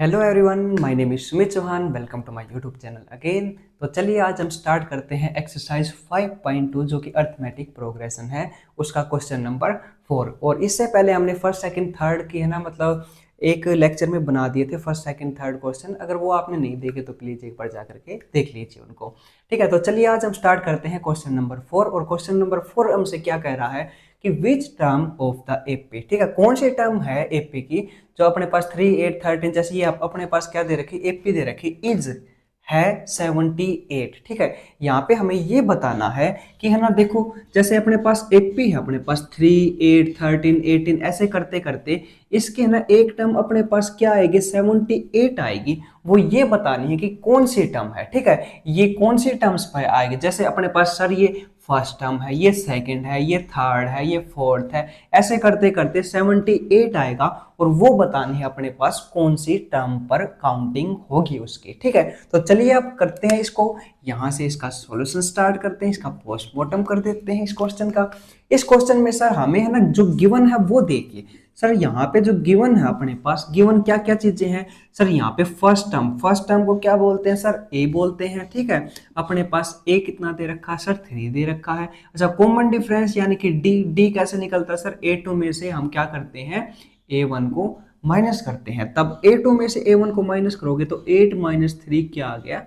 Hello everyone, my name is Sumit Chauhan. Welcome to my YouTube channel again. तो चलिए आज हम स्टार्ट करते हैं एक्सरसाइज 5.2 जो कि अर्थमेटिक प्रोग्रेशन है, उसका क्वेश्चन नंबर 4। और इससे पहले हमने फर्स्ट सेकंड थर्ड की है ना, मतलब एक लेक्चर में बना दिए थे फर्स्ट सेकंड थर्ड क्वेश्चन। अगर वो आपने नहीं देखे तो प्लीज एक बार जा करके देख लीजिए उनको। ठीक है, तो चलिए आज हम स्टार्ट करते हैं क्वेश्चन नंबर 4। और क्वेश्चन नंबर 4 हमसे क्या कह रहा है कि which term of the AP, ठीक है, कौन सी टर्म है एपी की जो अपने पास 3, 8, 13, जैसे ये अपने पास क्या दे रखी, एपी दे रखी इज है 78। ठीक है, यहाँ पे हमें ये बताना है कि है ना, देखो जैसे अपने पास एपी है, अपने पास 3, 8, 13, 18 ऐसे करते करते इसके है ना एक टर्म अपने पास क्या आएगी, 78 आएगी। वो ये बतानी है कि कौन सी टर्म है। ठीक है, ये कौन सी टर्म्स पर आएगी। जैसे अपने पास सर ये फर्स्ट टर्म है, ये सेकंड है, ये थर्ड है, ये फोर्थ है, ऐसे करते करते 78 आएगा। और वो बतानी है अपने पास कौन सी टर्म पर काउंटिंग होगी उसकी। ठीक है, तो चलिए अब करते हैं इसको, यहां से इसका सॉल्यूशन स्टार्ट करते हैं, इसका पोस्टमार्टम कर देते हैं इस क्वेश्चन का। इस क्वेश्चन में सर हमें है ना जो गिवन है वो देखिए। सर यहाँ पे जो गिवन है अपने पास, गिवन क्या क्या चीजें हैं सर। यहाँ पे फर्स्ट टर्म को क्या बोलते हैं सर, ए बोलते हैं। ठीक है, अपने पास ए कितना दे रखा है सर, 3 दे रखा है। अच्छा, कॉमन डिफरेंस यानी कि डी, डी कैसे निकलता है सर, A2 में से हम क्या करते हैं, A1 को माइनस करते हैं। तब A2 में से A1 को माइनस करोगे तो 8 माइनस 3 क्या आ गया,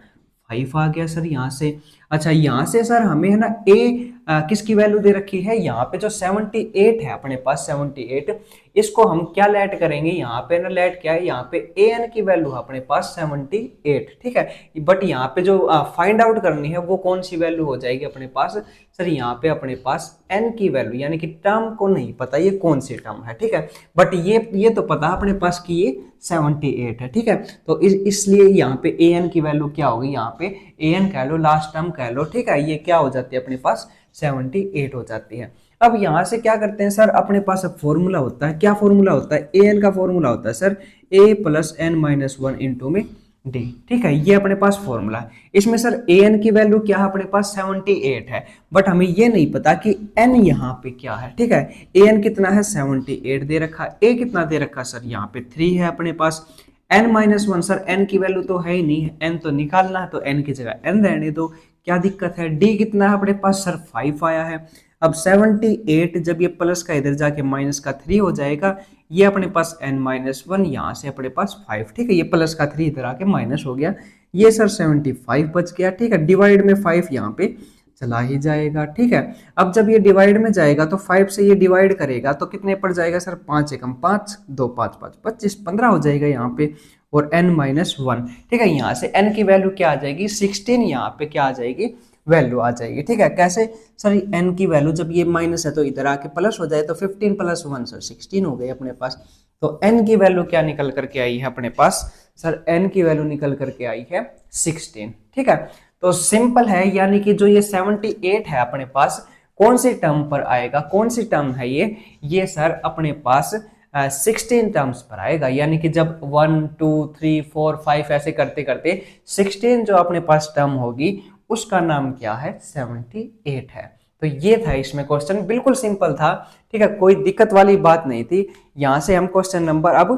5 आ गया सर यहाँ से। अच्छा, यहाँ से सर हमें है ना ए किसकी वैल्यू दे रखी है, यहाँ पे जो 78 है अपने पास 78, इसको हम क्या लेट करेंगे, यहाँ पे ना लेट क्या है, यहाँ पे ए एन की वैल्यू है अपने पास 78। ठीक है, बट यहाँ पे जो फाइंड आउट करनी है वो कौन सी वैल्यू हो जाएगी अपने पास सर, यहाँ पे अपने पास एन की वैल्यू, यानी कि टर्म को नहीं पता ये कौन सी टर्म है। ठीक है, बट ये तो पता है अपने पास कि ये 78 है। ठीक है, तो इसलिए यहाँ पे ए एन की वैल्यू क्या होगी, यहाँ पे ए एन कह लो, लास्ट टर्म कह लो। ठीक है, ये क्या हो जाती है अपने पास 78 हो जाती है। अब यहां से क्या करते हैं सर, अपने पास अब फॉर्मूला होता है, क्या फॉर्मूला होता है, ए एन का फॉर्मूला होता है सर ए प्लस एन माइनस 1 इंटू में डी। ठीक है, ये अपने पास फॉर्मूला है। इसमें सर ए एन की वैल्यू क्या है अपने पास 78 है, बट हमें ये नहीं पता कि एन यहाँ पे क्या है। ठीक है, ए एन कितना है 78 दे रखा, ए कितना दे रखा सर, यहाँ पे 3 है अपने पास। एन माइनस 1 सर, एन की वैल्यू तो है ही नहीं, एन तो निकालना है, तो एन की जगह एन रहने दो, क्या दिक्कत है। डी कितना है अपने पास सर, 5 आया है। अब 78 जब ये प्लस का इधर जाके माइनस का 3 हो जाएगा, ये अपने पास n माइनस 1, यहाँ से अपने पास 5। ठीक है, ये प्लस का 3 इधर आके माइनस हो गया, ये सर 75 बच गया। ठीक है, डिवाइड में 5 यहाँ पे चला ही जाएगा। ठीक है, अब जब ये डिवाइड में जाएगा तो 5 से ये डिवाइड करेगा तो कितने पड़ जाएगा सर, 5 एकम 5, 2 5 5 25, 15 हो जाएगा यहाँ पे, और n माइनस 1। ठीक है, यहाँ से n की वैल्यू क्या आ जाएगी, 16 यहाँ पे क्या आ जाएगी, वैल्यू आ जाएगी। ठीक है, कैसे सर, n की वैल्यू जब ये माइनस है तो इधर आके प्लस हो जाए तो 15 प्लस 1 सर 16 हो गई अपने पास। तो n की वैल्यू क्या निकल करके आई है अपने पास सर, n की वैल्यू निकल करके आई है 16। ठीक है, तो सिंपल है, यानी कि जो ये 78 है अपने पास कौन सी टर्म पर आएगा, कौन सी टर्म है ये सर अपने पास 16 टर्म्स पर आएगा। यानी कि जब 1 2 3 4 5 ऐसे करते करते 16 जो अपने पास टर्म होगी उसका नाम क्या है, 78 है। तो ये था इसमें क्वेश्चन, बिल्कुल सिंपल था। ठीक है, कोई दिक्कत वाली बात नहीं थी। यहां से हम क्वेश्चन नंबर अब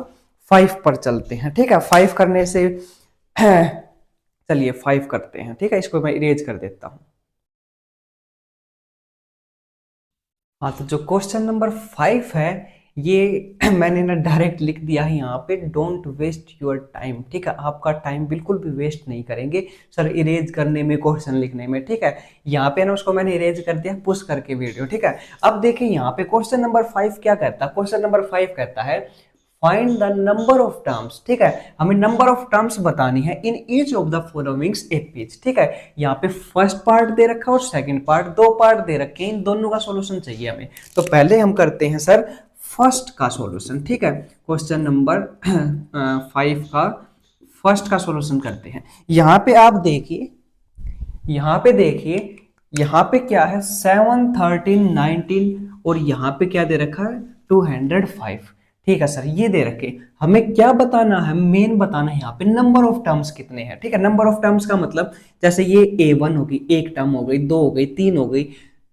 5 पर चलते हैं। ठीक है, 5 करने से चलिए 5 करते हैं। ठीक है, इसको मैं इरेज कर देता हूं। हाँ, तो जो क्वेश्चन नंबर 5 है ये मैंने ना डायरेक्ट लिख दिया है यहाँ पे, डोंट वेस्ट योर टाइम। ठीक है, आपका टाइम बिल्कुल भी वेस्ट नहीं करेंगे सर इरेज करने में, क्वेश्चन लिखने में। ठीक है, यहाँ पे ना उसको मैंने इरेज कर दिया पुश करके वीडियो। ठीक है, अब देखिए यहाँ पे क्वेश्चन नंबर 5 क्या कहता है, क्वेश्चन नंबर 5 कहता है find the number of terms. ठीक है, हमें नंबर ऑफ टर्म्स बतानी है in each of the followings APs. ठीक है, यहाँ पे फर्स्ट पार्ट दे रखा और सेकंड पार्ट, दो पार्ट दे रखे हैं, इन दोनों का सॉल्यूशन चाहिए हमें। तो पहले हम करते हैं सर फर्स्ट का सॉल्यूशन। ठीक है, क्वेश्चन नंबर 5 का फर्स्ट का सॉल्यूशन करते हैं। यहाँ पे आप देखिए, यहाँ पे देखिए, यहाँ पे क्या है 7 13 19, और यहाँ पे क्या दे रखा है 205। ठीक है सर, ये दे रखे, हमें क्या बताना है, मेन बताना है यहाँ पे नंबर ऑफ टर्म्स कितने हैं। ठीक है, नंबर ऑफ टर्म्स का मतलब जैसे ये A1 होगी, एक टर्म हो गई, दो हो गई, तीन हो गई,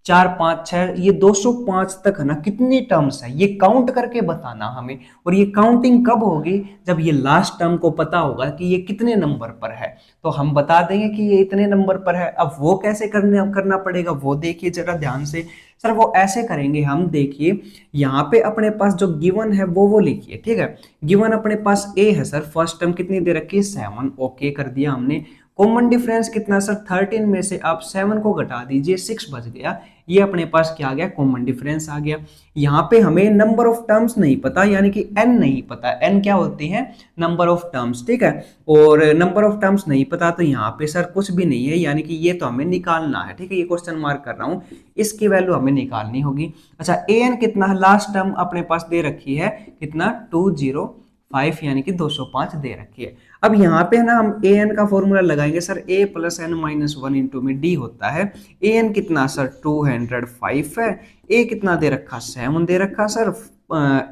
4 5 6, ये 205 तक है ना, कितनी टर्म्स है ये काउंट करके बताना हमें। और ये काउंटिंग कब होगी, जब ये लास्ट टर्म को पता होगा कि ये कितने नंबर पर है, तो हम बता देंगे कि ये इतने नंबर पर है। अब वो कैसे करना पड़ेगा, वो देखिए जरा ध्यान से। सर वो ऐसे करेंगे हम, देखिए यहाँ पे अपने पास जो गिवन है वो लिखिए, ठीक है। गिवन अपने पास ए है सर, फर्स्ट टर्म कितनी दे रखी है 7, ओके कर दिया हमने। कॉमन डिफरेंस कितना सर, 13 में से आप 7 को घटा दीजिए, 6 बच गया। ये अपने पास क्या आ गया, कॉमन डिफरेंस आ गया। यहाँ पे हमें नंबर ऑफ टर्म्स नहीं पता, यानी कि n नहीं पता। n क्या होती है, नंबर ऑफ टर्म्स, ठीक है। और नंबर ऑफ टर्म्स नहीं पता, तो यहाँ पे सर कुछ भी नहीं है, यानी कि ये तो हमें निकालना है, ठीक है। ये क्वेश्चन मार्क कर रहा हूँ, इसकी वैल्यू हमें निकालनी होगी। अच्छा an कितना है, लास्ट टर्म अपने पास दे रखी है कितना 205, यानी कि 205 दे रखी है। अब यहाँ पे ना हम an का फॉर्मूला लगाएंगे sir, a plus n minus 1 into में d होता है। an कितना सर 205 है, a कितना दे रखा 7 दे रखा सर,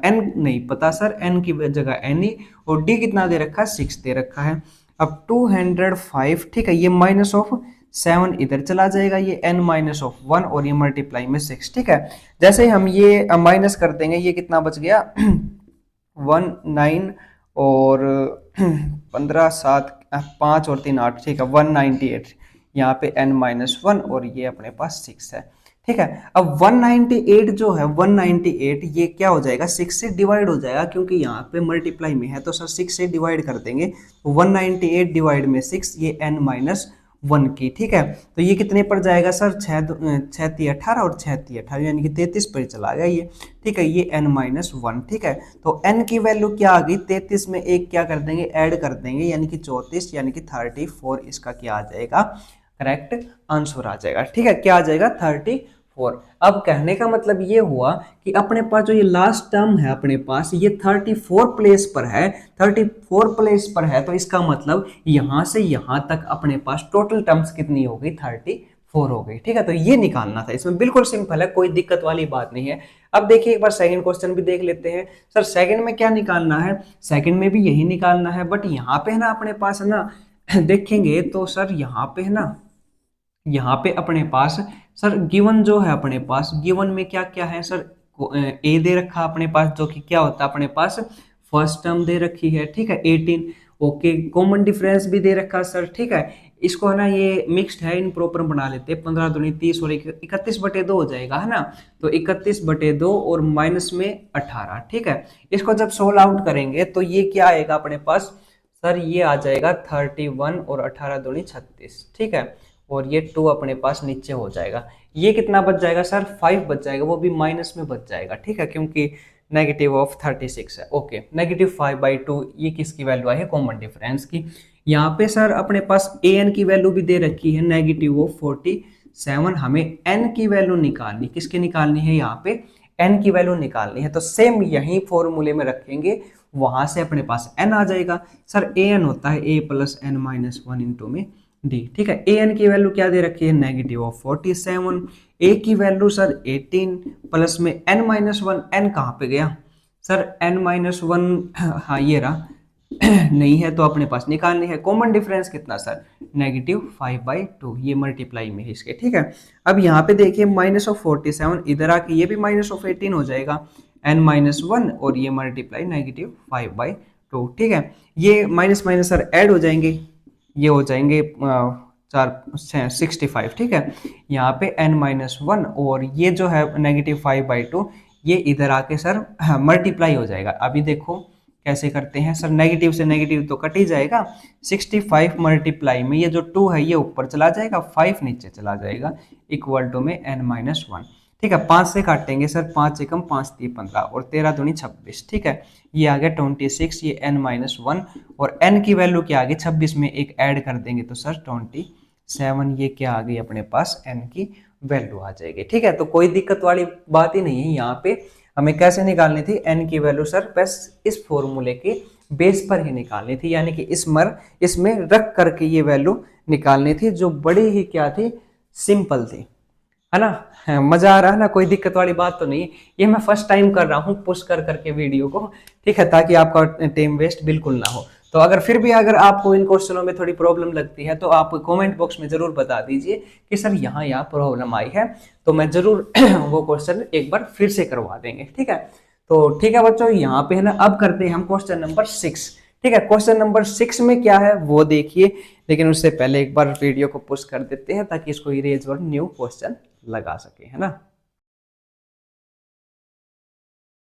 n नहीं पता सर, n की जगह n ही, और d कितना दे रखा 6 दे रखा है। अब 205, ठीक है, ये माइनस ऑफ 7 इधर चला जाएगा, ये n माइनस ऑफ 1 और ये मल्टीप्लाई में 6, ठीक है। जैसे ही हम ये माइनस कर देंगे, ये कितना बच गया 19 और 15 7 5 और 3 8, ठीक है 198। यहाँ पे n माइनस 1 और ये अपने पास 6 है, ठीक है। अब 198 जो है 198 ये क्या हो जाएगा, 6 से डिवाइड हो जाएगा, क्योंकि यहाँ पे मल्टीप्लाई में है तो सर 6 से डिवाइड कर देंगे। 198 डिवाइड में 6, ये n माइनस 1 की, ठीक है। तो ये कितने पर जाएगा सर, 6 3 18 और 6 3 18, यानी कि 33 पर चला गया ये, ठीक है। ये n माइनस 1, ठीक है। तो n की वैल्यू क्या आ गई, 33 में एक क्या कर देंगे, ऐड कर देंगे, यानी कि 34, यानी कि 34 इसका क्या आ जाएगा, करेक्ट आंसर आ जाएगा, ठीक है। क्या आ जाएगा 34। अब कहने का मतलब ये हुआ कि अपने पास जो ये लास्ट टर्म है अपने पास, ये 34 प्लेस पर है, 34 प्लेस पर है, तो इसका मतलब यहां से यहां तक अपने पास टोटल टर्म्स कितनी हो गई, 34 हो गई, ठीक है। तो ये निकालना था, इसमें बिल्कुल सिंपल है, कोई दिक्कत वाली बात नहीं है। अब देखिए एक बार सेकंड क्वेश्चन भी देख लेते हैं। सर सेकंड में क्या निकालना है, सेकंड में भी यही निकालना है, बट यहाँ पे है ना अपने पास है ना देखेंगे तो सर यहाँ पे है ना, यहाँ पे अपने पास सर गिवन जो है अपने पास, गिवन में क्या क्या है सर, ए दे रखा अपने पास, जो कि क्या होता है अपने पास फर्स्ट टर्म दे रखी है, ठीक है 18, ओके। कॉमन डिफरेंस भी दे रखा सर, ठीक है। इसको है ना ये मिक्स्ड है, इन प्रॉपर बना लेते हैं, 15 दूनी 30 और 31/2 हो जाएगा, है ना। तो 31/2 और माइनस में 18, ठीक है। इसको जब सोल्व आउट करेंगे तो ये क्या आएगा अपने पास सर, ये आ जाएगा 31 और 18 दूनी 36, ठीक है। और ये 2 अपने पास नीचे हो जाएगा, ये कितना बच जाएगा सर 5 बच जाएगा, वो भी माइनस में बच जाएगा, ठीक है, क्योंकि नेगेटिव ऑफ 36 है, ओके। -5/2 ये किसकी वैल्यू आई है, कॉमन डिफरेंस की। यहाँ पे सर अपने पास an की वैल्यू भी दे रखी है नेगेटिव ऑफ 47, हमें n की वैल्यू निकालनी, किसकी निकालनी है, यहाँ पे n की वैल्यू निकालनी है। तो सेम यही फॉर्मूले में रखेंगे, वहां से अपने पास n आ जाएगा सर। an होता है a plus n minus 1 into में d, ठीक है। an की वैल्यू क्या दे रखी है, नेगेटिव ऑफ 47, a की वैल्यू सर 18 प्लस में n माइनस 1, n कहाँ पे गया सर, n माइनस 1, हाँ ये रहा नहीं है तो अपने पास निकालनी है। कॉमन डिफरेंस कितना सर, -5/2, ये मल्टीप्लाई में है इसके, ठीक है। अब यहाँ पे देखिए माइनस ऑफ 47 इधर आके ये भी माइनस ऑफ 18 हो जाएगा, n माइनस 1 और ये मल्टीप्लाई -5/2, ठीक है। ये माइनस माइनस सर ऐड हो जाएंगे, ये हो जाएंगे 65, ठीक है। यहाँ पे n माइनस 1 और ये जो है -5/2, ये इधर आके सर मल्टीप्लाई हो जाएगा। अभी देखो कैसे करते हैं सर, नेगेटिव से नेगेटिव तो कट ही जाएगा, 65 मल्टीप्लाई में ये जो 2 है ये ऊपर चला जाएगा, 5 नीचे चला जाएगा, इक्वल टू में n माइनस 1, ठीक है। 5 से काटेंगे सर, 5 एकम 5 3 15 और 13 दूनी 26, ठीक है। ये आ गया 26, ये n माइनस 1 और n की वैल्यू क्या आ गई 26 में एक ऐड कर देंगे तो सर 27, ये क्या आ गई अपने पास n की वैल्यू आ जाएगी, ठीक है। तो कोई दिक्कत वाली बात ही नहीं है। यहाँ पे हमें कैसे निकालनी थी n की वैल्यू सर, बस इस फॉर्मूले के बेस पर ही निकालनी थी, यानी कि इसमें रख करके ये वैल्यू निकालनी थी, जो बड़ी ही क्या थी, सिंपल थी, है ना। मजा आ रहा है ना, कोई दिक्कत वाली बात तो नहीं। ये मैं फर्स्ट टाइम कर रहा हूँ पुश कर करके वीडियो को, ठीक है, ताकि आपका टाइम वेस्ट बिल्कुल ना हो। तो अगर फिर भी अगर आपको इन क्वेश्चनों में थोड़ी प्रॉब्लम लगती है तो आप कमेंट बॉक्स में जरूर बता दीजिए कि सर यहाँ प्रॉब्लम आई है, तो मैं जरूर वो क्वेश्चन एक बार फिर से करवा देंगे। ठीक है, तो ठीक है बच्चों, यहाँ पे है ना अब करते हैं हम क्वेश्चन नंबर 6। ठीक है, क्वेश्चन नंबर 6 में क्या है वो देखिए, लेकिन उससे पहले एक बार वीडियो को पुश कर देते हैं ताकि इसको इरेज और न्यू क्वेश्चन लगा सके, है ना।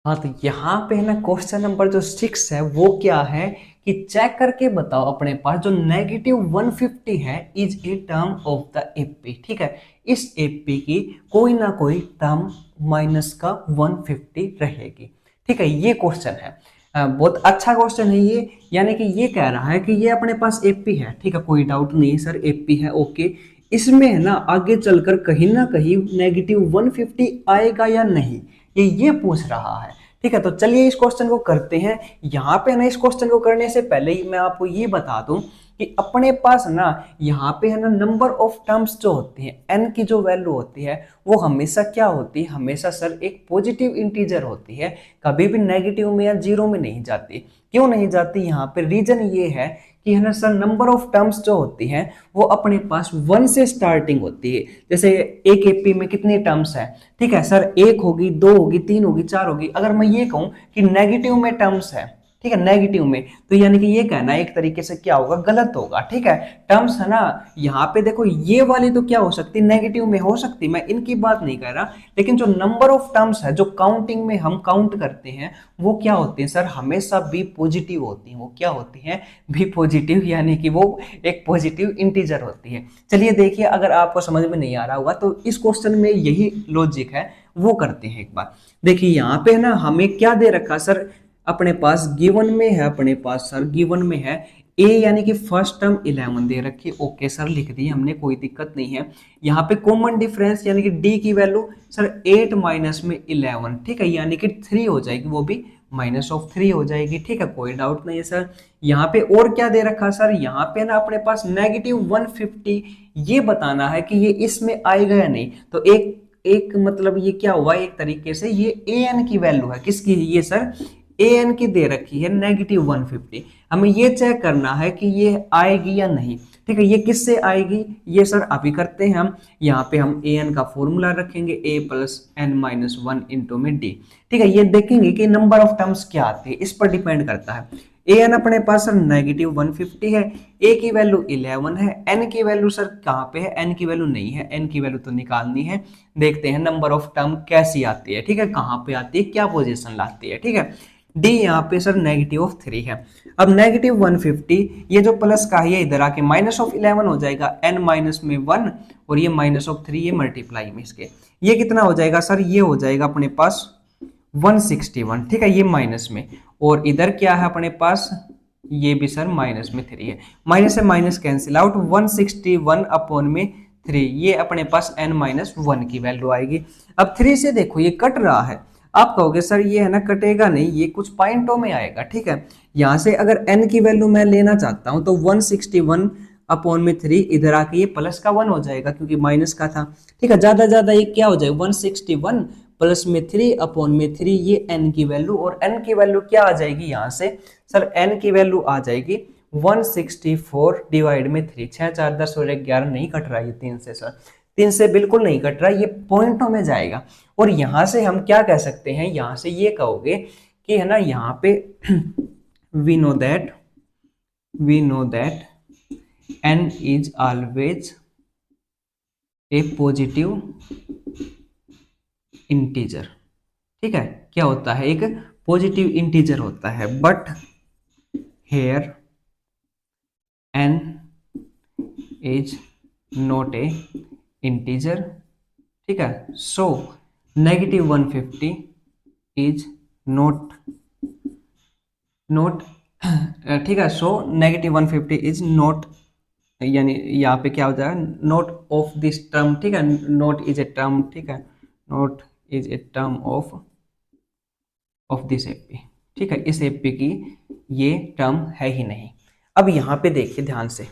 हाँ, तो यहाँ पे है ना क्वेश्चन नंबर जो 6 है वो क्या है कि चेक करके बताओ अपने पास जो -150 है is a term of the AP. ठीक है, इस एपी की कोई ना कोई टर्म माइनस का 150 रहेगी। ठीक है, ये क्वेश्चन है, बहुत अच्छा क्वेश्चन है ये। यानी कि ये कह रहा है कि ये अपने पास एपी है। ठीक है, कोई डाउट नहीं सर, एपी है, ओके। इसमें है ना आगे चलकर कहीं ना कहीं -150 आएगा या नहीं, ये पूछ रहा है। ठीक है, तो चलिए इस क्वेश्चन को करते हैं। यहाँ पे ना इस क्वेश्चन को करने से पहले ही मैं आपको ये बता दूं कि अपने पास ना यहाँ पे है ना नंबर ऑफ टर्म्स जो होती हैं, n की जो वैल्यू होती है वो हमेशा क्या होती है, हमेशा सर एक पॉजिटिव इंटीजर होती है, कभी भी नेगेटिव में या जीरो में नहीं जाती। क्यों नहीं जाती, यहाँ पे रीजन ये है कि है ना सर नंबर ऑफ टर्म्स जो होती हैं वो अपने पास 1 से स्टार्टिंग होती है। जैसे एक एपी में कितनी टर्म्स है, ठीक है सर, 1 होगी, 2 होगी, 3 होगी, 4 होगी। अगर मैं ये कहूं कि नेगेटिव में टर्म्स है, ठीक है, नेगेटिव में, तो यानी कि ये कहना एक तरीके से क्या होगा, गलत होगा। ठीक है, टर्म्स है ना, यहाँ पे देखो ये वाली तो क्या हो सकती, नेगेटिव में हो सकती, मैं इनकी बात नहीं कह रहा, लेकिन जो नंबर ऑफ टर्म्स है जो काउंटिंग में हम काउंट करते हैं वो क्या होती है सर, हमेशा बी पॉजिटिव होती है। वो क्या होती है, बी पॉजिटिव, यानी कि वो एक पॉजिटिव इंटीजर होती है। चलिए देखिए, अगर आपको समझ में नहीं आ रहा होगा तो इस क्वेश्चन में यही लॉजिक है, वो करते हैं एक बार। देखिए यहाँ पे ना हमें क्या दे रखा सर, अपने पास गिवन में है, अपने पास सर गिवन में है ए यानी कि फर्स्ट टर्म 11 दे रखी, ओके सर लिख दी हमने, कोई दिक्कत नहीं है। यहाँ पे कॉमन डिफरेंस यानी कि डी की वैल्यू सर 8 माइनस में 11, ठीक है, यानी कि 3 हो जाएगी, वो भी -3 हो जाएगी। ठीक है, कोई डाउट नहीं है सर। यहाँ पे और क्या दे रखा सर, यहाँ पे ना अपने पास -150, ये बताना है कि ये इसमें आएगा या नहीं। तो एक मतलब ये क्या हुआ, एक तरीके से ये ए एन की वैल्यू है, किसकी, ये सर ए एन की दे रखी है -150। हमें ये चेक करना है कि ये आएगी या नहीं। ठीक है, ये किससे आएगी, ये सर अभी करते हैं हम। यहाँ पे हम ए एन का फॉर्मूला रखेंगे, a + n-1 इंटू में डी। ठीक है, ये देखेंगे कि नंबर ऑफ टर्म्स क्या आती है, इस पर डिपेंड करता है। ए एन अपने पास सर -150 है, ए की वैल्यू 11 है, एन की वैल्यू सर कहाँ पे है, एन की वैल्यू नहीं है, एन की वैल्यू तो निकालनी है। देखते हैं नंबर ऑफ टर्म कैसी आती है। ठीक है, कहाँ पे आती है, क्या पोजीशन लाती है। ठीक है, डी यहाँ पे सर -3 है। अब -150, ये जो प्लस का है ये इधर आके -11 हो जाएगा, n-1 और ये -3, ये मल्टीप्लाई में इसके, ये कितना हो जाएगा सर, ये हो जाएगा अपने पास 161। ठीक है, ये माइनस में, और इधर क्या है अपने पास, ये भी सर -3 है, माइनस से माइनस कैंसिल आउट, 161/3, ये अपने पास n-1 की वैल्यू आएगी। अब 3 से देखो ये कट रहा है, आप कहोगे सर ये है ना कटेगा नहीं, ये कुछ पॉइंटों में आएगा। ठीक है, यहां से अगर n की वैल्यू मैं लेना चाहता हूं तो 161/3, इधर आके ये प्लस का 1 हो जाएगा क्योंकि माइनस का था। ठीक है, ज्यादा ज्यादा ये क्या हो जाएगा, 161 प्लस में 3/3, ये n की वैल्यू, और n की वैल्यू क्या आ जाएगी यहाँ से सर, n की वैल्यू आ जाएगी 164 डिवाइड में 3, 6 4 10 और 11, नहीं कट रहा है ये 3 से सर, 3 से बिल्कुल नहीं कट रहा, ये पॉइंटों में जाएगा। और यहां से हम क्या कह सकते हैं, यहां से ये कहोगे कि है ना यहाँ पे we know that n is always a positive integer. ठीक है, क्या होता है, एक पॉजिटिव इंटीजर होता है, but here n is not a integer. ठीक है, सो -150 इज नॉट ठीक है, सो -150 इज नॉट, यानी यहाँ पे क्या हो जाएगा, नॉट ऑफ दिस टर्म। ठीक है, नॉट इज ए टर्म, ठीक है, not is a term of this AP. ठीक है, इस एपी की ये टर्म है ही नहीं। अब यहाँ पे देखिए ध्यान से,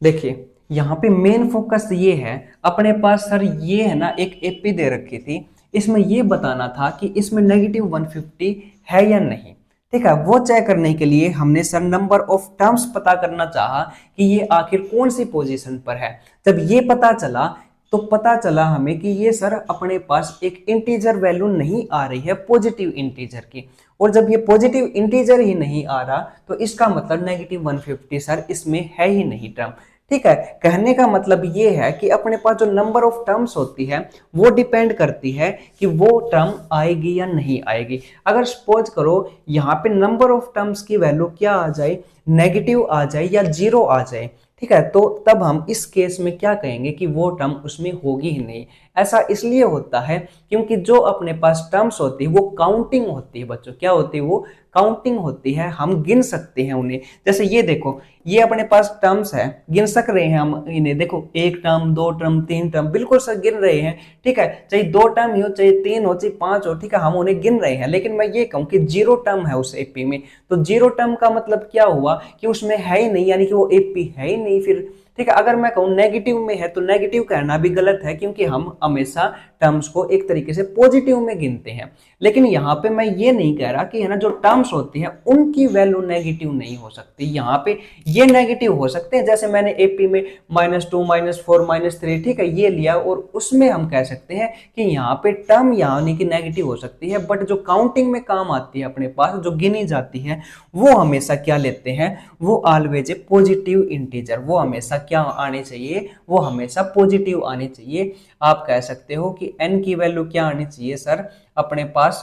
देखिए यहाँ पे मेन फोकस ये है, अपने पास सर ये है ना एक एपी दे रखी थी, इसमें ये बताना था कि इसमें -150 है या नहीं। ठीक है, वो चेक करने के लिए हमने सर नंबर ऑफ टर्म्स पता करना चाहा कि ये आखिर कौन सी पोजीशन पर है। जब ये पता चला तो पता चला हमें कि ये सर अपने पास एक इंटीजर वैल्यू नहीं आ रही है, पॉजिटिव इंटीजर की। और जब ये पॉजिटिव इंटीजर ही नहीं आ रहा तो इसका मतलब नेगेटिव 150 सर इसमें है ही नहीं टर्म। ठीक है, कहने का मतलब ये है कि अपने पास जो नंबर ऑफ टर्म्स होती है वो डिपेंड करती है कि वो टर्म आएगी या नहीं आएगी। अगर सपोज करो यहाँ पे नंबर ऑफ टर्म्स की वैल्यू क्या आ जाए, नेगेटिव आ जाए या जीरो आ जाए, ठीक है, तो तब हम इस केस में क्या कहेंगे कि वो टर्म उसमें होगी ही नहीं। ऐसा इसलिए होता है क्योंकि जो अपने पास टर्म्स होती है वो काउंटिंग होती है बच्चों। क्या होती है? वो काउंटिंग होती है, हम गिन सकते हैं उन्हें। जैसे ये देखो, ये अपने पास टर्म्स है, गिन सक रहे हैं हम इन्हें। देखो, एक टर्म, दो टर्म, तीन टर्म, बिल्कुल सर गिन रहे हैं। ठीक है, चाहे दो टर्म ही हो, चाहे तीन हो, चाहे पांच हो, ठीक है, हम उन्हें गिन रहे हैं। लेकिन मैं ये कहूं कि जीरो टर्म है उस एपी में, तो जीरो टर्म का मतलब क्या हुआ कि उसमें है ही नहीं, यानी कि वो एपी है ही नहीं फिर। ठीक है, अगर मैं कहूं नेगेटिव में है तो नेगेटिव कहना भी गलत है, क्योंकि हम हमेशा टर्म्स को एक तरीके से पॉजिटिव में गिनते हैं। लेकिन यहाँ पे मैं ये नहीं कह रहा कि है ना जो टर्म्स होती है उनकी वैल्यू नेगेटिव नहीं हो सकती। यहाँ पे ये नेगेटिव हो सकते हैं, जैसे मैंने एपी में -2, -4, -3, ठीक है, ये लिया, और उसमें हम कह सकते हैं कि यहाँ पे टर्म यानी कि नेगेटिव हो सकती है। बट जो काउंटिंग में काम आती है अपने पास, जो गिनी जाती है, वो हमेशा क्या लेते हैं, वो ऑलवेज ए पॉजिटिव इंटीजर। वो हमेशा क्या आने चाहिए, वो हमेशा पॉजिटिव आने चाहिए। आप कह सकते हो कि n की वैल्यू क्या आनी चाहिए सर, अपने पास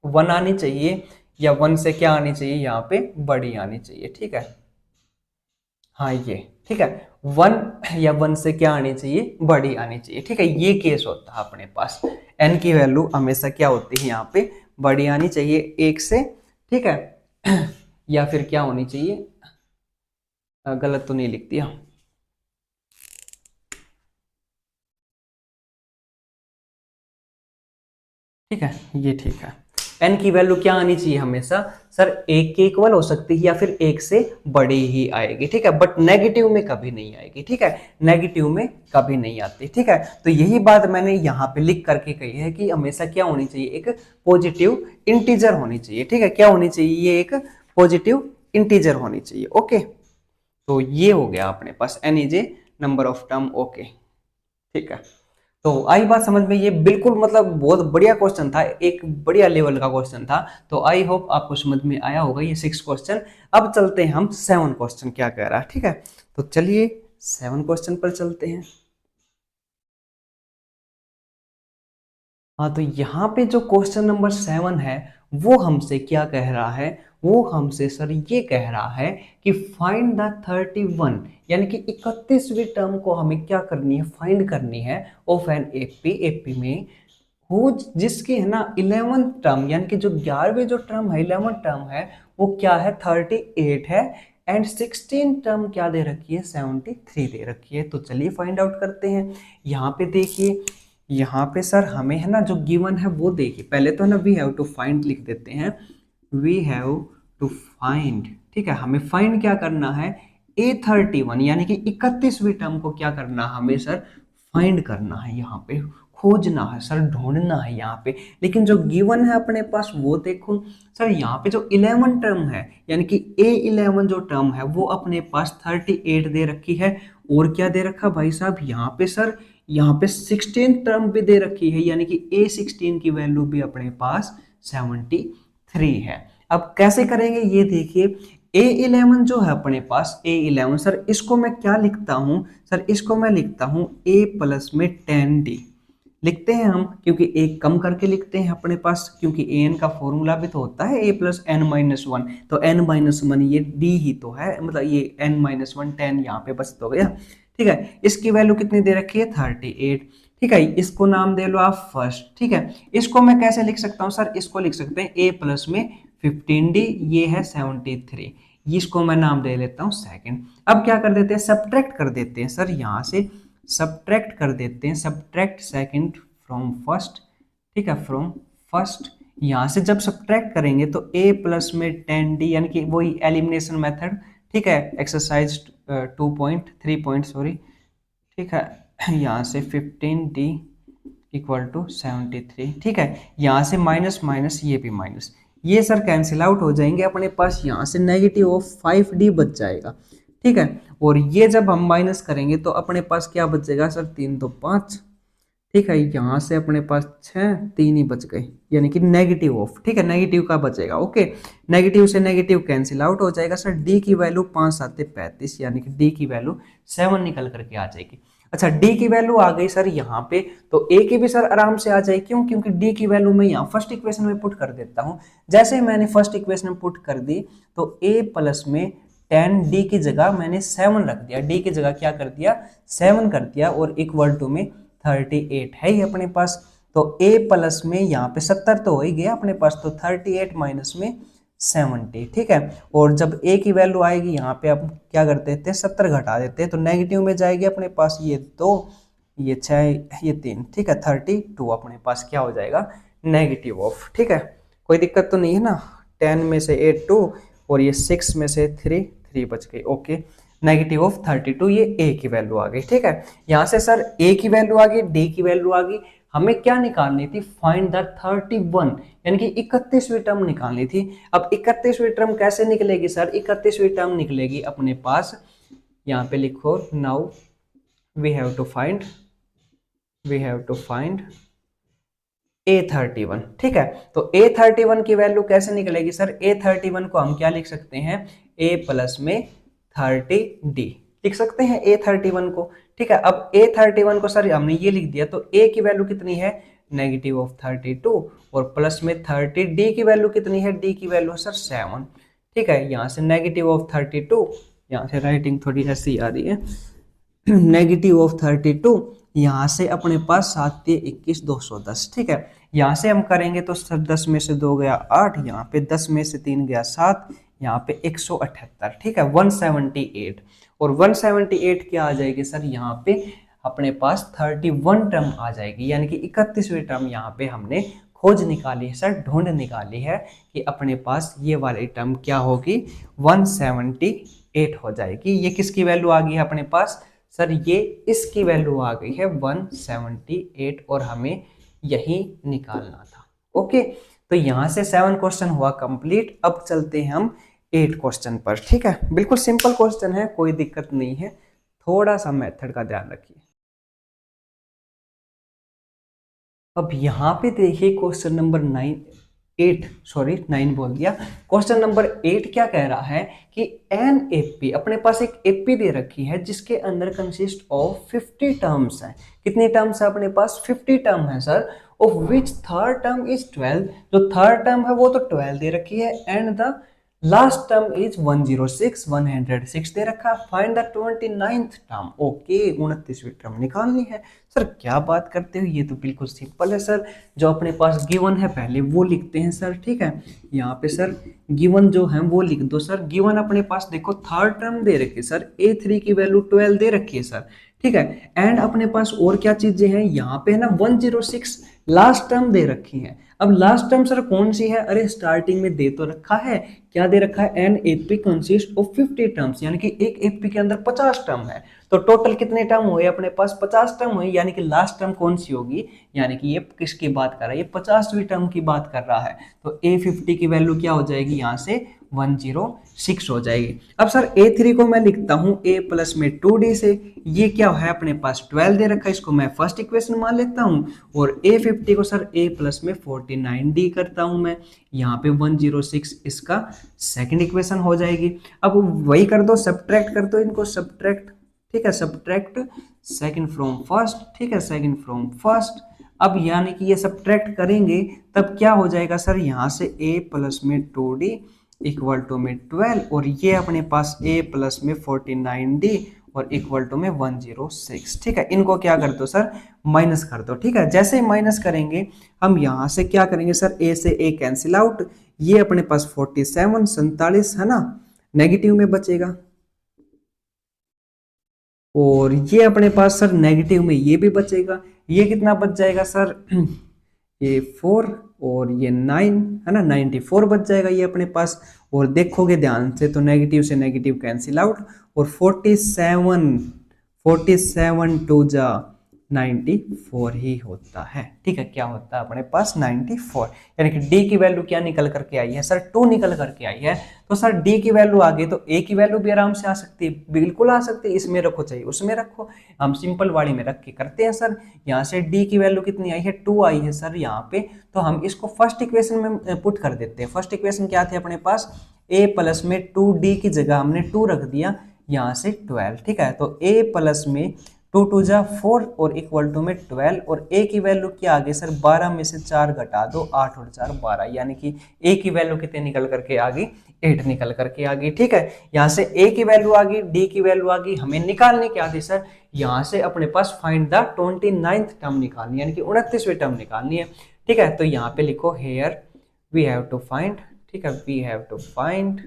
1 आनी चाहिए, या 1 से क्या आनी चाहिए, यहाँ पे बड़ी आनी चाहिए। ठीक है, हाँ ये ठीक है, 1 या 1 से क्या आनी चाहिए, बड़ी आनी चाहिए। ठीक है, ये केस होता है अपने पास। n की वैल्यू हमेशा क्या होती है, यहाँ पे बड़ी आनी चाहिए 1 से। ठीक है, या फिर क्या होनी चाहिए, गलत तो नहीं लिख दिया। ठीक है, ये ठीक है। n की वैल्यू क्या आनी चाहिए हमेशा सर, एक के इक्वल हो सकती है या फिर एक से बड़ी ही आएगी। ठीक है, बट नेगेटिव में कभी नहीं आएगी। ठीक है, नेगेटिव में कभी नहीं आती। ठीक है, तो यही बात मैंने यहाँ पे लिख करके कही है कि हमेशा क्या होनी चाहिए, एक पॉजिटिव इंटीजर होनी चाहिए। ठीक है, क्या होनी चाहिए, ये एक पॉजिटिव इंटीजर होनी चाहिए। ओके, तो ये हो गया अपने पास n is a number of term. Okay, ठीक है, तो आई बात समझ में। ये बिल्कुल मतलब बहुत बढ़िया क्वेश्चन था, एक बढ़िया लेवल का क्वेश्चन था। तो आई होप आपको समझ में आया होगा ये 6 क्वेश्चन। अब चलते हैं हम 7 क्वेश्चन क्या कह रहा है। ठीक है, तो चलिए 7 क्वेश्चन पर चलते हैं। हाँ, तो यहाँ पे जो क्वेश्चन नंबर 7 है वो हमसे क्या कह रहा है, वो हमसे सर ये कह रहा है कि फाइंड द 31, यानी कि 31वीं टर्म को हमें क्या करनी है, फाइंड करनी है ऑफ एन एपी। एपी में हो जिसकी है ना 11th टर्म, यानी कि जो 11वीं जो टर्म है, 11th टर्म है, वो क्या है, 38 है। एंड 16 टर्म क्या दे रखी है, 73 दे रखी है। तो चलिए फाइंड आउट करते हैं। यहाँ पे देखिए, यहाँ पे सर हमें है ना जो गिवन है वो देखिए, पहले तो है ना वी हैव टू फाइंड लिख देते हैं, वी हैव टू फाइंड। ठीक है, हमें फाइंड क्या करना है, A31, यानी कि 31वीं टर्म को क्या करना है हमें सर, फाइंड करना है, यहाँ पे खोजना है सर, ढूंढना है यहाँ पे। लेकिन जो गिवन है अपने पास वो देखो सर, यहाँ पे जो 11 टर्म है, यानी कि A11 जो टर्म है वो अपने पास 38 दे रखी है। और क्या दे रखा भाई साहब, यहाँ पे सर, यहाँ पे 16 टर्म भी दे रखी है, यानी कि A16 की वैल्यू भी अपने पास 73 है। अब कैसे करेंगे ये देखिए, A11 जो है अपने पास, A11 सर इसको मैं क्या लिखता हूं सर, इसको मैं लिखता हूं A प्लस में 10D लिखते हैं हम, क्योंकि एक कम करके लिखते हैं अपने पास, क्योंकि an का फॉर्मूला भी तो होता है a plus n minus one. तो n-1 ये d ही तो है, मतलब ये n-1 10 यहाँ पे बस तो गया। ठीक है, इसकी वैल्यू कितनी दे रखी है, 38। ठीक है, इसको नाम दे लो आप फर्स्ट। ठीक है, इसको मैं कैसे लिख सकता हूँ सर, इसको लिख सकते हैं a प्लस में 15D, ये है 73, इसको मैं नाम दे लेता हूँ सेकंड। अब क्या कर देते हैं, सब्ट्रैक्ट कर देते हैं सर, यहाँ से सब्ट्रैक्ट कर देते हैं, सब्ट्रैक्ट सेकंड फ्रॉम फर्स्ट। ठीक है, फ्रॉम फर्स्ट, यहाँ से जब सब्ट्रैक्ट करेंगे तो a प्लस में 10D, यानी कि वही एलिमिनेशन मेथड। ठीक है, एक्सरसाइज 2.3 पॉइंट सॉरी। ठीक है, यहाँ से 15D इक्वल टू 73। ठीक है, यहाँ से माइनस माइनस, ये भी माइनस, ये सर कैंसिल आउट हो जाएंगे, अपने पास यहाँ से नेगेटिव ऑफ 5d बच जाएगा, ठीक है। और ये जब हम माइनस करेंगे तो अपने पास क्या बचेगा सर, 3 तो 5, ठीक है। यहाँ से अपने पास 6, 3 ही बच गए, यानी कि नेगेटिव ऑफ, ठीक है, नेगेटिव का बचेगा, ओके। नेगेटिव से नेगेटिव कैंसिल आउट हो जाएगा सर, डी की वैल्यू 5 7 35, यानी कि डी की वैल्यू 7 निकल करके आ जाएगी। अच्छा, डी की वैल्यू आ गई सर यहाँ पे, तो ए की भी सर आराम से आ जाएगी, क्यों, क्योंकि डी की वैल्यू मैं यहाँ फर्स्ट इक्वेशन में पुट कर देता हूँ। जैसे ही मैंने फर्स्ट इक्वेशन में पुट कर दी तो ए प्लस में 10 डी की जगह मैंने 7 रख दिया, डी की जगह क्या कर दिया, 7 कर दिया, और इक्वल टू में 38 है ही अपने पास। तो a प्लस में यहाँ पे 70 तो हो ही गया अपने पास, तो 38 माइनस में 70, ठीक है। और जब a की वैल्यू आएगी यहाँ पे आप क्या कर देते हैं, 70 घटा देते हैं, तो नेगेटिव में जाएगी अपने पास, ये 2, ये 6, ये 3, ठीक है, 32 अपने पास क्या हो जाएगा, नेगेटिव ऑफ, ठीक है। कोई दिक्कत तो नहीं है ना, 10 में से 8 2, और ये 6 में से 3 बच गई, ओके। नेगेटिव ऑफ 32, ये ए की वैल्यू आ गई, ठीक है। यहाँ से सर ए की वैल्यू आ गई, डी की वैल्यू आ गई, हमें क्या निकालनी थी, फाइंड द 31, यानी कि 31वीं टर्म निकालनी थी। अब 31वीं टर्म कैसे निकलेगी सर, 31वीं टर्म निकलेगी अपने पास, यहाँ पे लिखो, now we have to find A31, ठीक है। तो A31 की वैल्यू कैसे निकलेगी सर, A31 को हम क्या लिख सकते हैं, A प्लस में 30D लिख सकते हैं A31 को, ठीक है। अब A31 को सर हमने ये लिख दिया, तो A की वैल्यू कितनी है, नेगेटिव ऑफ 32, और प्लस में 30D की वैल्यू कितनी है, D की वैल्यू सर 7, ठीक है। यहाँ से नेगेटिव ऑफ 32, यहाँ से राइटिंग थोड़ी ऐसी आ रही है, नेगेटिव ऑफ 32, यहाँ से अपने पास 7 3 21 210, ठीक है। यहाँ से हम करेंगे तो सर 10 में से 2 गया 8, यहाँ पे 10 में से 3 गया 7, यहाँ पे 178, ठीक है, 178, और 178 क्या आ जाएगी सर, यहाँ पे अपने पास 31 टर्म आ जाएगी, यानी कि 31वीं टर्म यहाँ पे हमने खोज निकाली है सर, ढूंढ निकाली है कि अपने पास ये वाली टर्म क्या होगी, 178 हो जाएगी। ये किसकी वैल्यू आ गई है अपने पास सर, ये इसकी वैल्यू आ गई है 178, और हमें यही निकालना था, ओके। तो यहां से 7 क्वेश्चन हुआ कंप्लीट। अब चलते हैं हम 8 क्वेश्चन पर, ठीक है। बिल्कुल सिंपल क्वेश्चन है, कोई दिक्कत नहीं है, थोड़ा सा मेथड का ध्यान रखिए। अब यहाँ पे देखिए क्वेश्चन नंबर 9 बोल दिया। क्वेश्चन नंबर 8 क्या कह रहा है कि एन एपी, अपने पास एक एपी दे रखी है जिसके अंदर कंसिस्ट ऑफ 50 टर्म्स है। कितनी टर्म्स है अपने पास, 50 टर्म है sir, of which third term is 12, जो थर्ड टर्म है वो तो 12 दे रखी है, and the last term is 106 दे रखा है। Find the 29th term, okay, 29वीं टर्म निकालनी है। सर क्या बात करते हो, ये तो बिल्कुल सिंपल है सर, जो अपने पास गिवन है पहले वो लिखते हैं सर, ठीक है। यहाँ पे सर गिवन जो है वो लिख दो सर। गिवन अपने पास देखो थर्ड टर्म दे रखी है सर, A3 की वैल्यू 12 दे रखी है सर, ठीक है। एंड अपने पास और क्या चीजें हैं यहाँ पे है ना, 106 लास्ट टर्म दे रखी है। अब लास्ट टर्म सर कौन सी है, अरे स्टार्टिंग में दे तो रखा है, क्या दे रखा है, an AP consist of 50 terms, यानी कि एक एपी के अंदर 50 टर्म है। तो टोटल कितने टर्म हुए अपने पास, 50 टर्म हुए, यानी कि लास्ट टर्म कौन सी होगी, यानी कि ये किसकी बात कर रहा है, ये 50वीं टर्म की बात कर रहा है। तो A50 की वैल्यू क्या हो जाएगी, यहाँ से 106 हो जाएगी। अब सर A3 को मैं लिखता हूं A प्लस में 2D से, ये क्या है अपने पास 12 दे रखा है, इसको मैं फर्स्ट इक्वेशन मान लेता हूं, और A50 को सर A प्लस में 49D करता हूं मैं, यहाँ पे 106 इसका सेकंड इक्वेशन हो जाएगी। अब वही कर दो, सब्ट्रैक्ट कर दो इनको, सब्ट्रैक्ट, ठीक है, सब्ट्रैक्ट सेकंड फ्रॉम फर्स्ट, ठीक है, सेकंड फ्रॉम फर्स्ट। अब यानी कि ये सब्ट्रैक्ट करेंगे तब क्या हो जाएगा सर, यहाँ से A प्लस में 2D इक्वल टू में 12, और ये अपने पास A प्लस में 49D और इक्वल टू में 106, ठीक है। इनको क्या कर दो सर, माइनस कर दो, ठीक है। जैसे ही माइनस करेंगे हम यहाँ से क्या करेंगे सर, A से A कैंसिल आउट, ये अपने पास 47 है ना, नेगेटिव में बचेगा, और ये अपने पास सर नेगेटिव में ये भी बचेगा, ये कितना बच जाएगा सर, ये 4 और ये 9 है ना, 94 बच जाएगा ये अपने पास। और देखोगे ध्यान से तो नेगेटिव से नेगेटिव कैंसिल आउट, और 47 टू जा 94 ही होता है। ठीक है, क्या होता है अपने पास 94, यानी कि डी की वैल्यू क्या निकल करके आई है सर, 2 निकल करके आई है। तो सर डी की वैल्यू आ गई तो ए की वैल्यू भी आराम से आ सकती है, बिल्कुल आ सकती है, इसमें रखो चाहे उसमें रखो, हम सिंपल वाली में रख के करते हैं सर। यहाँ से डी की वैल्यू कितनी आई है, 2 आई है सर यहाँ पे, तो हम इसको फर्स्ट इक्वेशन में पुट कर देते हैं। फर्स्ट इक्वेशन क्या थे अपने पास, ए प्लस में 2d की जगह हमने 2 रख दिया, यहाँ से 12। ठीक है, तो a प्लस में 2 2 जा 4 और इक्वल टू में 12, और a की वैल्यू क्या आ गई सर, 12 में से 4 घटा दो, 8 और 4 12, यानी कि a की वैल्यू कितने निकल करके आ गई, 8 निकल करके आ गई। ठीक है, यहाँ से a की वैल्यू आ गई, d की वैल्यू आ गई, हमें निकालनी क्या थी सर, यहाँ से अपने पास फाइंड द 29th टर्म निकालनी, यानी कि 29वीं टर्म निकालनी है। ठीक है, तो यहाँ पे लिखो here we have to find, ठीक है, we have to find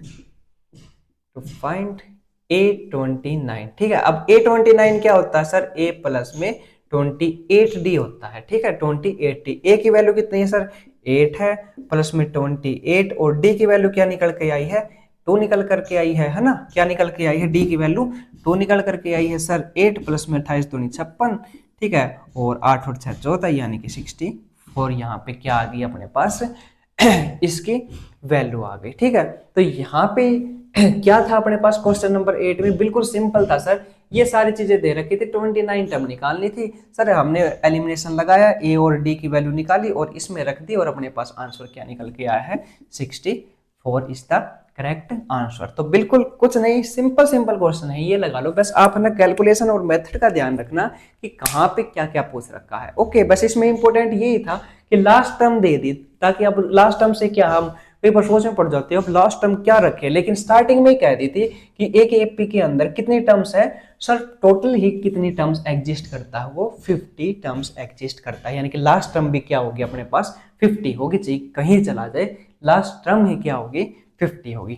A29। ठीक है, अब A29 क्या होता है सर, A प्लस में 28D होता है। ठीक है, 28D, A की वैल्यू कितनी है सर, 8 है, प्लस में 28, और D की वैल्यू क्या निकल के आई है, 2 निकल करके आई है ना, क्या निकल के आई है, D की वैल्यू 2 निकल करके आई है सर। 8 प्लस में 28 दूनी 56, ठीक है, और 8 और 6 14, यानी कि 64, यहाँ पे क्या आ गई अपने पास इसकी वैल्यू आ गई। ठीक है, तो यहाँ पे क्या था अपने पास क्वेश्चन नंबर 8 में, बिल्कुल सिंपल था सर, ये सारी चीजें दे रखी थी, 29 टर्म निकालनी थी सर, हमने एलिमिनेशन लगाया, ए और डी की वैल्यू निकाली और इसमें रख दी, और अपने पास आंसर क्या निकल के आया है, 64 इज द करेक्ट आंसर। तो बिल्कुल कुछ नहीं, सिंपल सिंपल क्वेश्चन है, ये लगा लो बस, आप ना कैलकुलेशन और मेथड का ध्यान रखना कि कहाँ पे क्या क्या पूछ रखा है। ओके, बस इसमें इंपॉर्टेंट यही था कि लास्ट टर्म दे दी, ताकि अब लास्ट टर्म से क्या हम पेपर सोच में पड़ जाते हो, अब लास्ट टर्म क्या रखे, लेकिन स्टार्टिंग में ही कह दी थी कि एक एपी के अंदर कितनी टर्म्स है सर, टोटल ही कितनी टर्म्स एग्जिस्ट करता है, वो 50 टर्म्स एग्जिस्ट करता है, यानी कि लास्ट टर्म भी क्या होगी अपने पास 50 होगी, चाहिए कहीं चला जाए लास्ट टर्म ही क्या होगी 50 होगी।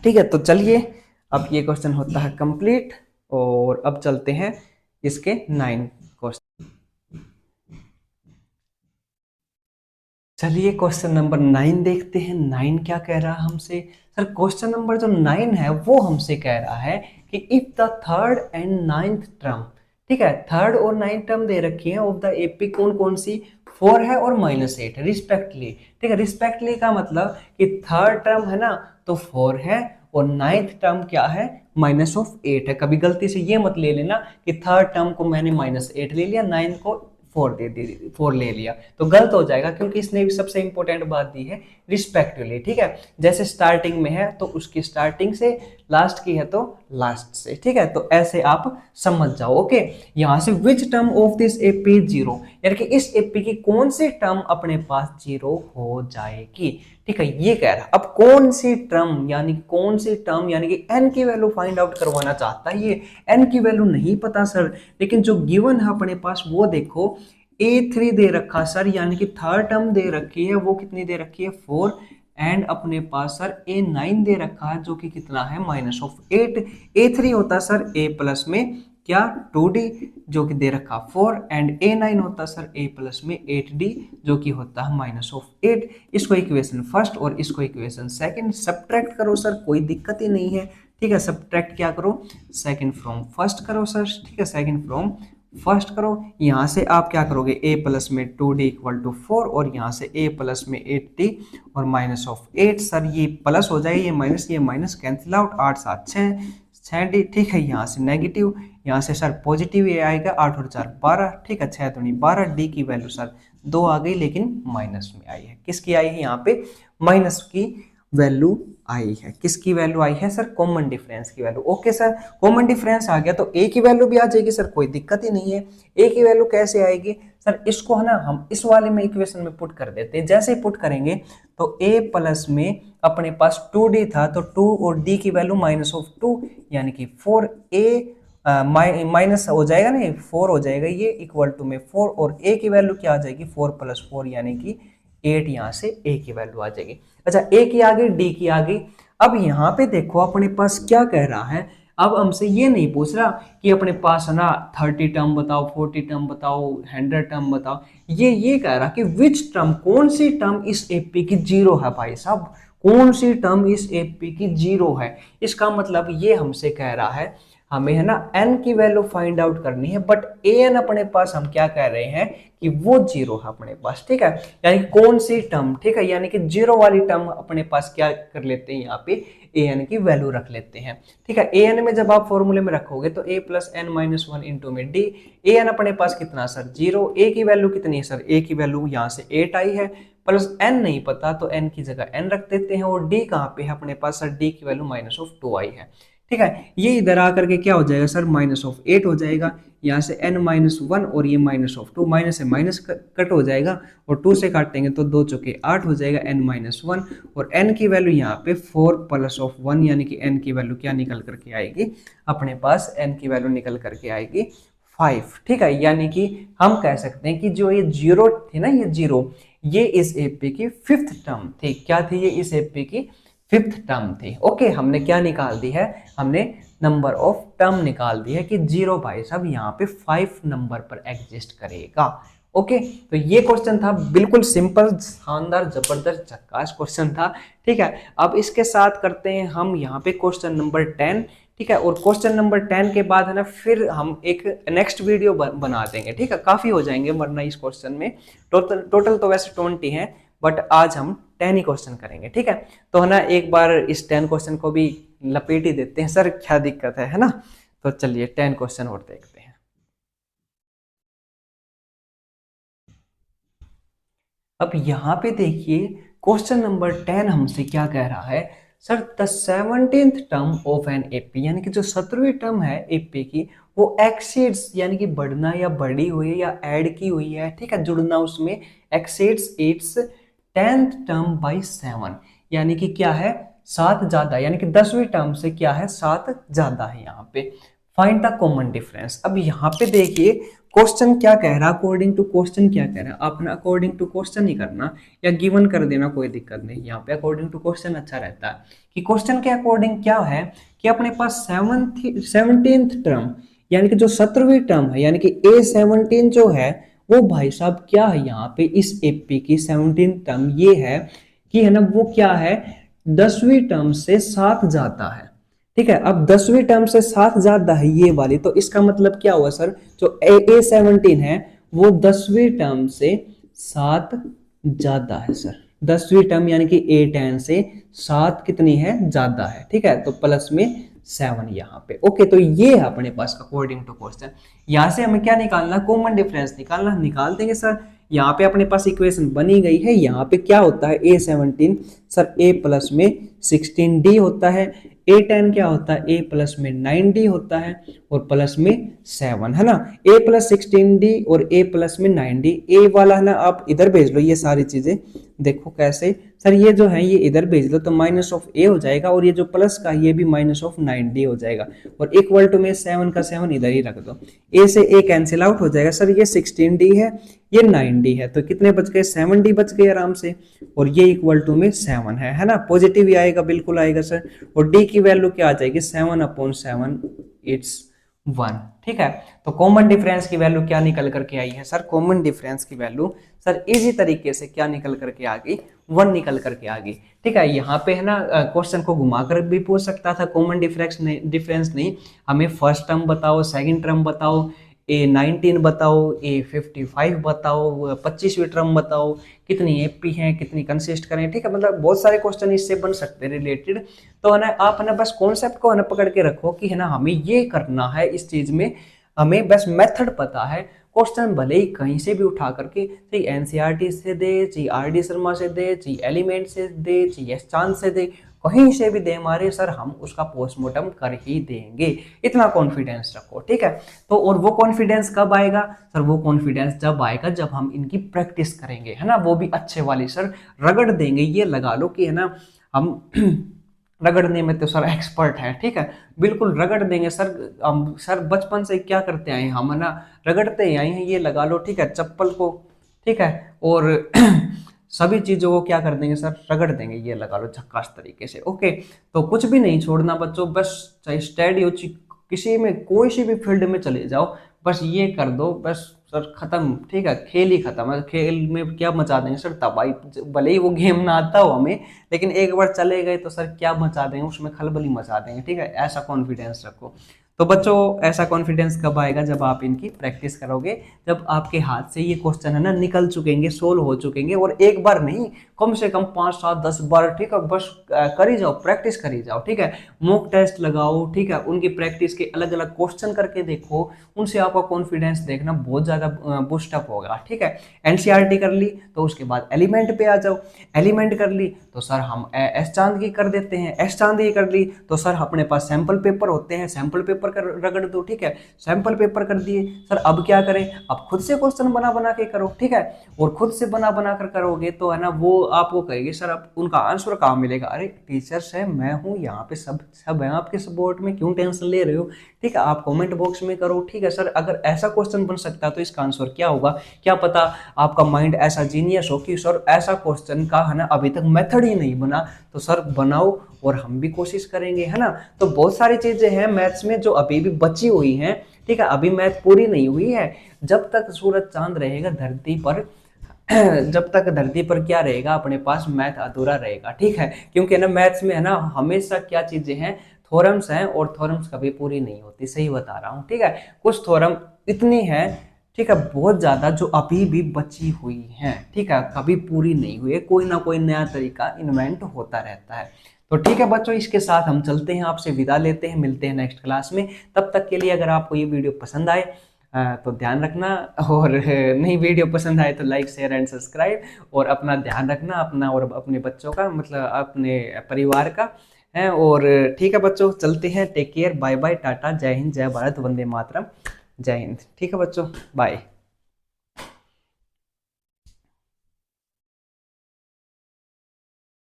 ठीक है, तो चलिए अब ये क्वेश्चन होता है कंप्लीट, और अब चलते हैं इसके 9 क्वेश्चन। चलिए क्वेश्चन नंबर 9 देखते हैं, 9 क्या कह रहा है हमसे सर, क्वेश्चन नंबर जो 9 है वो हमसे कह रहा है कि if the third and 9th term, ठीक है, थर्ड और 9th टर्म दे रखी है ऑफ द एपी, कौन कौन सी, 4 है और -8 रिस्पेक्टली। ठीक है, रिस्पेक्टली का मतलब कि थर्ड टर्म है ना तो 4 है, और 9th टर्म क्या है, -8 है। कभी गलती से ये मत ले लेना कि थर्ड टर्म को मैंने -8 ले लिया, 9 को 4 दे दी, 4 ले लिया, तो गलत हो जाएगा, क्योंकि इसने भी सबसे इंपॉर्टेंट बात दी है रिस्पेक्टिवली। ठीक है, जैसे स्टार्टिंग में है तो उसकी स्टार्टिंग से, लास्ट की है तो लास्ट से। ठीक है, तो ऐसे आप समझ जाओ। ओके, यहां से which term of this AP 0, यानी कि इस एपी की कौन सी टर्म अपने पास 0 हो जाएगी। ठीक है, ये कह रहा है अब कौन सी टर्म, यानी कौन सी टर्म, यानी कि एन की वैल्यू फाइंड आउट करवाना चाहता है ये। एन की वैल्यू नहीं पता सर, लेकिन जो गिवन है अपने पास वो देखो, A3 दे रखा सर, यानी कि थर्ड टर्म दे रखी है, वो कितनी दे रखी है 4, एंड अपने पास सर A9 दे रखा है जो कि कितना है -8। A3 होता सर A प्लस में क्या 2D जो कि दे रखा 4, एंड A9 होता सर A प्लस में 8D जो कि होता है -8। इसको इक्वेशन फर्स्ट और इसको इक्वेशन सेकंड सब्ट्रैक्ट करो सर, कोई दिक्कत ही नहीं है। ठीक है, सब्ट्रैक्ट क्या करो, सेकंड फ्रॉम फर्स्ट करो सर। ठीक है, सेकंड फ्रॉम फर्स्ट करो, यहाँ से आप क्या करोगे, a प्लस में 2d इक्वल टू 4, और यहाँ से a प्लस में 8d और -8 सर, ये प्लस हो जाएगा, ये माइनस कैंसिल आउट, 8 7 6d। ठीक है, यहाँ से नेगेटिव, यहाँ से सर पॉजिटिव ये आएगा, 8 और 4 12। ठीक है, 6 दूनी 12, d की वैल्यू सर 2 आ गई, लेकिन माइनस में आई है, किसकी आई है यहाँ पे, माइनस की वैल्यू आई है। किसकी वैल्यू आई है सर, कॉमन डिफरेंस की value. Okay sir, common difference आ गया तो ए की वैल्यू भी आ जाएगी सर, कोई दिक्कत ही नहीं है। ए की वैल्यू कैसे आएगी सर, इसको है ना हम इस वाले में इक्वेशन में पुट कर देते हैं। जैसे पुट करेंगे तो ए प्लस में अपने पास 2d था, तो 2 और d की वैल्यू -2, यानी कि 4a माइनस हो जाएगा ना, 4 हो जाएगा, ये इक्वल टू में 4, और a की वैल्यू क्या आ जाएगी 4 + 4, यानी कि 8, यहाँ से a की वैल्यू आ जाएगी। अच्छा, a की आ गई, d की आ गई। अब यहाँ पे देखो अपने पास क्या कह रहा है, अब हमसे ये नहीं पूछ रहा कि अपने पास है ना 30 टर्म बताओ, 40 टर्म बताओ, 100 टर्म बताओ, ये कह रहा कि विच टर्म, कौन सी टर्म इस एपी की 0 है भाई साहब, कौन सी टर्म इस एपी की 0 है। इसका मतलब ये हमसे कह रहा है हमें है ना n की वैल्यू फाइंड आउट करनी है, बट an अपने पास हम क्या कह रहे हैं कि वो जीरो है अपने पास, ठीक है। यानी कि कौन सी टर्म, ठीक है, यानी कि जीरो वाली टर्म अपने पास क्या कर लेते हैं, यहाँ पे an की वैल्यू रख लेते हैं, ठीक है। an में जब आप फॉर्मूले में रखोगे तो a plus n minus one into में d, an अपने पास कितना सर जीरो, a की वैल्यू कितनी है सर, a की वैल्यू यहाँ से 8 आई है, प्लस n नहीं पता तो n की जगह n रख देते हैं, और d कहाँ पे है अपने पास सर, d की वैल्यू माइनस ऑफ 2 आई है, ठीक है। ये इधर आकर के क्या हो जाएगा सर, माइनस ऑफ 8 हो जाएगा, यहाँ से n माइनस वन और ये माइनस ऑफ 2, माइनस से माइनस कट हो जाएगा और 2 से काटेंगे तो 2 चौके 8 हो जाएगा, n माइनस वन, और n की वैल्यू यहाँ पे 4 प्लस ऑफ 1, यानी कि n की वैल्यू क्या निकल करके आएगी अपने पास, n की वैल्यू निकल करके आएगी 5, ठीक है। यानी कि हम कह सकते हैं कि जो ये जीरो थी ना, ये जीरो, ये इस एपी की फिफ्थ टर्म थी, क्या थी ये इस एपी की फिफ्थ टर्म थी। ओके, हमने क्या निकाल दी है, हमने नंबर ऑफ टर्म निकाल दी है कि जीरो भाई साहब यहाँ पे 5 नंबर पर एग्जिस्ट करेगा। ओके, तो ये क्वेश्चन था, बिल्कुल सिंपल, शानदार, जबरदस्त, झक्कास क्वेश्चन था, ठीक है। अब इसके साथ करते हैं हम यहाँ पे क्वेश्चन नंबर 10, ठीक है। और क्वेश्चन नंबर 10 के बाद है ना फिर हम एक नेक्स्ट वीडियो बना देंगे, ठीक है, काफी हो जाएंगे वरना इस क्वेश्चन में, टोटल तो वैसे 20 है, बट आज हम 10 ही क्वेश्चन करेंगे, ठीक है। तो है ना एक बार इस 10 क्वेश्चन को भी लपेट ही देते हैं सर, क्या दिक्कत है ना। तो चलिए 10 क्वेश्चन और देखते हैं। अब यहाँ पे देखिए क्वेश्चन नंबर 10 हमसे क्या कह रहा है sir, the 17th term of an AP, यानी कि जो 17वीं टर्म है एपी की, वो एक्सीड्स, यानी कि बढ़ना या बढ़ी हुई है या ऐड की हुई है, ठीक है, जुड़ना उसमें, exceeds its 10th term by 7, यानी कि क्या है, 7 ज्यादा, यानी कि 10वीं टर्म से क्या है, 7 ज्यादा है यहाँ पे। Find the common difference. अब यहाँ पे देखिए क्वेश्चन क्या कह रहा है, अकॉर्डिंग टू क्वेश्चन क्या कह रहा है, आपने अकॉर्डिंग टू क्वेश्चन ही करना या गिवन कर देना, कोई दिक्कत नहीं, यहाँ पे अकॉर्डिंग टू क्वेश्चन अच्छा रहता है। कि क्वेश्चन के अकॉर्डिंग क्या है कि अपने पास 17th टर्म, यानी कि जो 17वीं टर्म है, यानी कि A17 जो है वो भाई साहब क्या है यहाँ पे इस एपी की 17th टर्म, ये है कि है ना वो क्या है, 10वीं टर्म से 7 जाता है, ठीक है। अब 10वीं टर्म से 7 ज्यादा है ये वाली, तो इसका मतलब क्या हुआ सर, जो A17 है वो 10वीं टर्म से 7 ज्यादा है सर, 10वीं टर्म यानी कि A10 से 7 कितनी है, ज्यादा है, ठीक है। तो प्लस में 7 यहाँ पे। ओके, तो ये है अपने पास अकॉर्डिंग टू क्वेश्चन। यहाँ से हमें क्या निकालना, कॉमन डिफरेंस निकालना, निकाल देंगे सर। यहाँ पे अपने पास इक्वेशन बनी गई है, यहाँ पे क्या होता है A17 सर, A प्लस में 16D होता है, A10 क्या होता है, A प्लस में 9D होता है, और प्लस में 7, है ना। A प्लस 16D और A प्लस में 9D, A वाला है ना आप इधर भेज लो, ये सारी चीजें देखो कैसे सर, ये जो है ये इधर भेज लो तो माइनस ऑफ A हो जाएगा, और ये जो प्लस का ये भी माइनस ऑफ 9D हो जाएगा, और इक्वल टू में 7 का 7 इधर ही रख दो, A से A कैंसिल आउट हो जाएगा सर, ये 16D है, ये 9D है, तो कितने बच गए, 7D बच गए आराम से, और ये इक्वल टू में 7 है ना, पॉजिटिव ही आएगा, बिल्कुल आएगा सर। और D की वैल्यू क्या आ जाएगी, 7/7 इट्स 1, ठीक है। तो कॉमन डिफरेंस की वैल्यू क्या निकल करके आई है सर, कॉमन डिफरेंस की वैल्यू सर इजी तरीके से क्या निकल करके आ गई, 1 निकल करके आ गई, ठीक है। यहाँ पे है ना क्वेश्चन को घुमाकर भी पूछ सकता था, कॉमन डिफरेंस नहीं, हमें फर्स्ट टर्म बताओ, सेकंड टर्म बताओ, A19 बताओ, A55 बताओ, 25वीं टर्म बताओ, कितनी एपी है, कितनी कंसिस्ट करें, ठीक है। मतलब बहुत सारे क्वेश्चन इससे बन सकते हैं रिलेटेड। तो है ना आप है ना बस कॉन्सेप्ट को है ना पकड़ के रखो कि है ना हमें ये करना है इस चीज में, हमें बस मेथड पता है। क्वेश्चन भले ही कहीं से भी उठा करके, चाहे एनसीईआरटी से दे, चाहे आरडी शर्मा से दे, चाहे एलिमेंट से दे, चाहे एस चांद से दे, कहीं से भी दे हमारे सर, हम उसका पोस्टमार्टम कर ही देंगे, इतना कॉन्फिडेंस रखो, ठीक है। तो और वो कॉन्फिडेंस कब आएगा सर, वो कॉन्फिडेंस जब आएगा जब हम इनकी प्रैक्टिस करेंगे, है ना, वो भी अच्छे वाली सर, रगड़ देंगे, ये लगा लो कि है ना हम रगड़ने में तो सर एक्सपर्ट है, ठीक है, बिल्कुल रगड़ देंगे सर। हम सर बचपन से क्या करते आए हम, है ना, रगड़ते ही आए हैं, ये लगा लो, ठीक है, चप्पल को, ठीक है, और सभी चीजों को क्या कर देंगे सर, रगड़ देंगे, ये लगा लो झक्कास तरीके से। ओके, तो कुछ भी नहीं छोड़ना बच्चों, बस चाहे स्टडी हो, किसी में कोई सी भी फील्ड में चले जाओ, बस ये कर दो, बस सर खत्म, ठीक है, खेल ही खत्म है। खेल में क्या मचा देंगे सर, तबाही, भले ही वो गेम ना आता हो हमें, लेकिन एक बार चले गए तो सर क्या मचा देंगे, उसमें खलबली मचा देंगे, ठीक है, ऐसा कॉन्फिडेंस रखो। तो बच्चों ऐसा कॉन्फिडेंस कब आएगा? जब आप इनकी प्रैक्टिस करोगे, जब आपके हाथ से ये क्वेश्चन है ना निकल चुकेंगे, सोल्व हो चुकेंगे, और एक बार नहीं, कम से कम 5 7 10 बार, ठीक है, बस कर ही जाओ, प्रैक्टिस कर ही जाओ, ठीक है। मॉक टेस्ट लगाओ, ठीक है, उनकी प्रैक्टिस के अलग अलग क्वेश्चन करके देखो, उनसे आपका कॉन्फिडेंस देखना बहुत ज्यादा बूस्टअप होगा, ठीक है। एनसीईआरटी कर ली तो उसके बाद एलिमेंट पे आ जाओ, एलिमेंट कर ली तो सर हम एस चांद की कर देते हैं, एस चांद की कर ली तो सर अपने पास सैंपल पेपर होते हैं, सैंपल पेपर कर रगड़ दो, ठीक है। सैंपल पेपर कर दिए सर, अब क्या करें? अब खुद से क्वेश्चन बना बना के करो, ठीक है। और खुद से बना बना कर करोगे तो है ना वो आपको कहेगी सर अब उनका आंसर कहाँ मिलेगा? अरे टीचर्स है, मैं हूँ यहाँ पे, सब सब है आपके सपोर्ट में, क्यों टेंशन ले रहे हो? ठीक है, आप कमेंट बॉक्स में करो, ठीक है। सर अगर ऐसा क्वेश्चन बन सकता है तो इसका आंसर क्या होगा? क्या पता आपका माइंड ऐसा जीनियस हो कि सर ऐसा क्वेश्चन का है ना अभी तक मेथड ही नहीं बना, तो सर बनाओ और हम भी कोशिश करेंगे, है ना। तो बहुत सारी चीजें हैं मैथ्स में जो अभी भी बची हुई हैं, ठीक है, अभी मैथ पूरी नहीं हुई है। जब तक सूरज चांद रहेगा धरती पर जब तक धरती पर क्या रहेगा, अपने पास मैथ अधूरा रहेगा, ठीक है। क्योंकि ना मैथ्स में है ना हमेशा क्या चीजें हैं, थ्योरम्स हैं, और थ्योरम्स कभी पूरी नहीं होती, सही बता रहा हूँ, ठीक है। कुछ थ्योरम इतनी है, ठीक है, बहुत ज्यादा, जो अभी भी बची हुई हैं, ठीक है, कभी पूरी नहीं हुई है, कोई ना कोई नया तरीका इन्वेंट होता रहता है। तो ठीक है बच्चों, इसके साथ हम चलते हैं, आपसे विदा लेते हैं, मिलते हैं नेक्स्ट क्लास में। तब तक के लिए अगर आपको ये वीडियो पसंद आए तो ध्यान रखना, और नई वीडियो पसंद आए तो लाइक शेयर एंड सब्सक्राइब, और अपना ध्यान रखना, अपना और अपने बच्चों का, मतलब अपने परिवार का है। और ठीक है बच्चों, चलते हैं, take care, bye bye, tata, जय हिंद, जय भारत, वंदे मातरम, जय हिंद। ठीक है बच्चों, बाय।